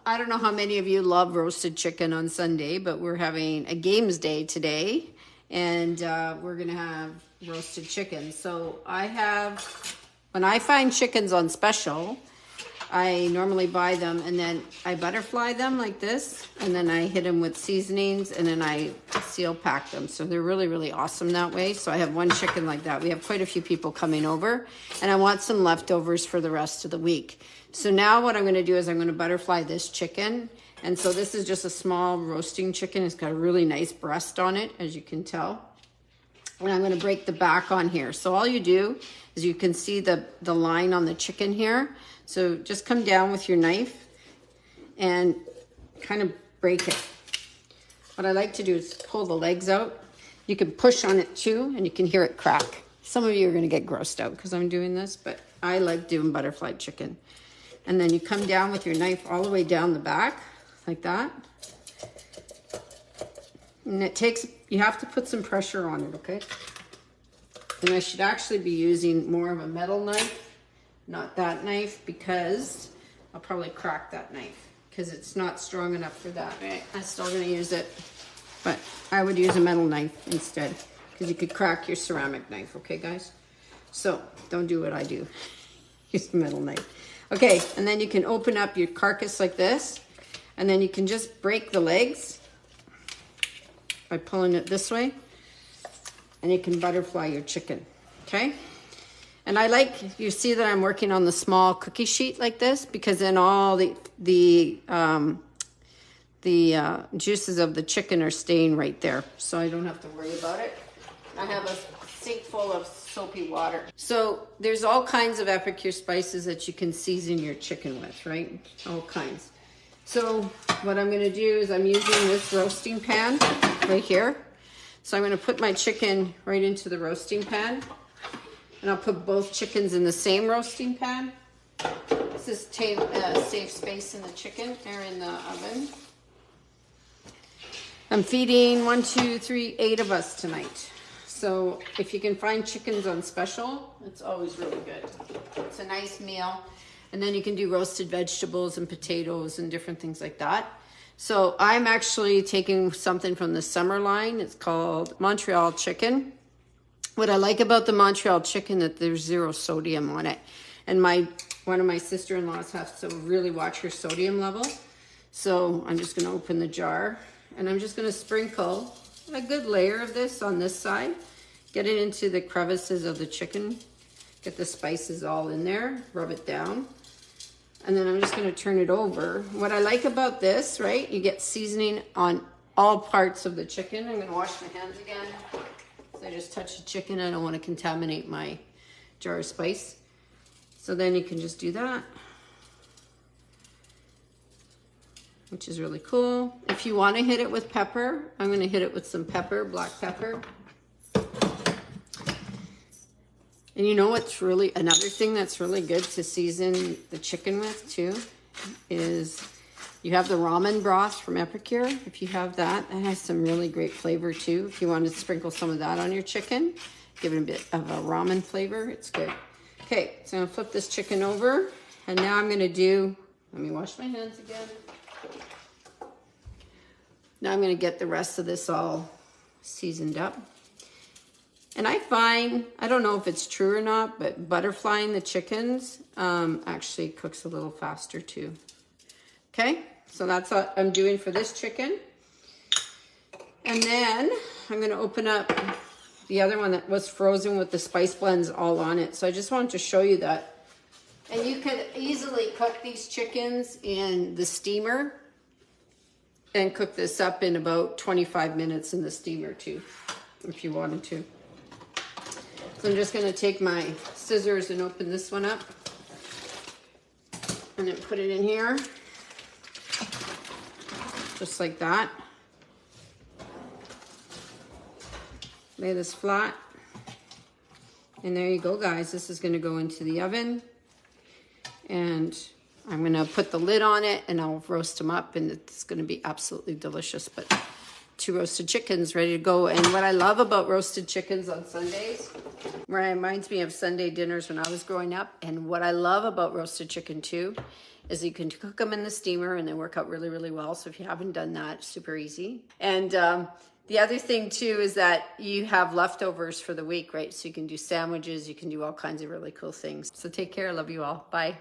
I don't know how many of you love roasted chicken on Sunday, but we're having a games day today, and we're gonna have roasted chicken. So when I find chickens on special, I normally buy them and then I butterfly them like this, and then I hit them with seasonings, and then I seal pack them. So they're really, really awesome that way. So I have one chicken like that. We have quite a few people coming over, and I want some leftovers for the rest of the week. So now what I'm gonna do is I'm gonna butterfly this chicken. And so this is just a small roasting chicken. It's got a really nice breast on it, as you can tell. And I'm gonna break the back on here. So all you do is you can see the line on the chicken here. So just come down with your knife and kind of break it. What I like to do is pull the legs out. You can push on it too, and you can hear it crack. Some of you are gonna get grossed out because I'm doing this, but I like doing butterfly chicken. And then you come down with your knife all the way down the back, like that. And you have to put some pressure on it, okay? And I should actually be using more of a metal knife, not that knife, because I'll probably crack that knife because it's not strong enough for that. Right. I'm still gonna use it, but I would use a metal knife instead because you could crack your ceramic knife, okay guys? So don't do what I do, use a metal knife. Okay, and then you can open up your carcass like this, and then you can just break the legs by pulling it this way, and you can butterfly your chicken, okay? And you see that I'm working on the small cookie sheet like this, because then all the juices of the chicken are staying right there, so I don't have to worry about it. I have a sink full of soapy water. So there's all kinds of Epicure spices that you can season your chicken with, right? All kinds. So what I'm gonna do is I'm using this roasting pan right here. So I'm gonna put my chicken right into the roasting pan, and I'll put both chickens in the same roasting pan. This is save space in the chicken or in the oven. I'm feeding 1, 2, 3, 8 of us tonight. So if you can find chickens on special, it's always really good. It's a nice meal. And then you can do roasted vegetables and potatoes and different things like that. So I'm actually taking something from the summer line. It's called Montreal chicken. What I like about the Montreal chicken that there's 0 sodium on it. And one of my sister-in-laws has to really watch her sodium level. So I'm just gonna open the jar, and I'm just gonna sprinkle a good layer of this on this side. Get it into the crevices of the chicken. Get the spices all in there, rub it down. And then I'm just gonna turn it over. What I like about this, right, you get seasoning on all parts of the chicken. I'm gonna wash my hands again. So I just touched the chicken. I don't wanna contaminate my jar of spice. So then you can just do that, which is really cool. If you wanna hit it with pepper, I'm gonna hit it with some pepper, black pepper. And you know what's another thing that's really good to season the chicken with too, is you have the ramen broth from Epicure. If you have that, that has some really great flavor too. If you want to sprinkle some of that on your chicken, give it a bit of a ramen flavor, it's good. Okay, so I'm gonna flip this chicken over, and now I'm gonna let me wash my hands again. Now I'm gonna get the rest of this all seasoned up. And I find, I don't know if it's true or not, but butterflying the chickens actually cooks a little faster too. Okay, so that's what I'm doing for this chicken. And then I'm gonna open up the other one that was frozen with the spice blends all on it. So I just wanted to show you that. And you could easily cook these chickens in the steamer and cook this up in about 25 minutes in the steamer too, if you wanted to. So I'm just gonna take my scissors and open this one up and then put it in here, just like that. Lay this flat. And there you go, guys. This is gonna go into the oven, and I'm gonna put the lid on it, and I'll roast them up, and it's gonna be absolutely delicious. But two roasted chickens ready to go. And what I love about roasted chickens on Sundays, reminds me of Sunday dinners when I was growing up. And what I love about roasted chicken too is you can cook them in the steamer and they work out really, really well. So if you haven't done that, super easy. And the other thing too is that you have leftovers for the week, right? So you can do sandwiches, you can do all kinds of really cool things. So take care. I love you all. Bye.